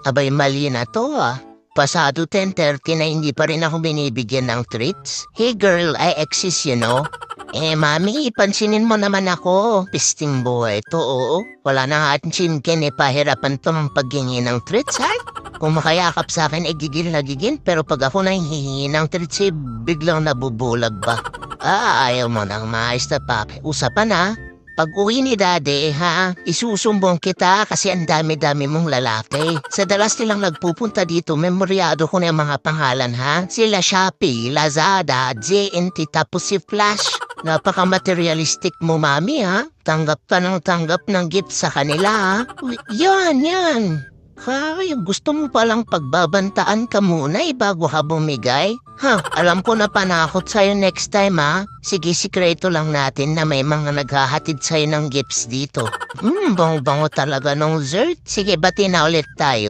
Abay mali na to Pasado 10:30 na hindi pa rin ako binibigyan ng treats. Hey girl, I exist you know. Mami, pansinin mo naman ako. Pisting buhay to, oo. Wala na nga ating chinken pahirapan to ng paghingi ng treats, ha? Kung makayakap sa akin, gigil na gigil. Pero pag ako na hihingi ng treats, biglang nabubulag ba? Ayaw mo nang maayos na papi. Usapan na. Pag uwi ni Daddy, isusumbong kita kasi ang dami-dami mong lalaki. Sa dalas nilang nagpupunta dito, memoryado ko na yung mga pangalan, Sila Shopee, Lazada, JNT, tapos si Flash. Napaka-materialistic mo, Mami, Tanggap ka ng gift sa kanila, Yan. Gusto mo palang pagbabantaan ka muna bago ka bumigay? Alam ko na panakot sa'yo next time, Sige, sikreto lang natin na may mga naghahatid sa'yo ng gifts dito. Bango-bango talaga nung dessert. Sige, bati na ulit tayo.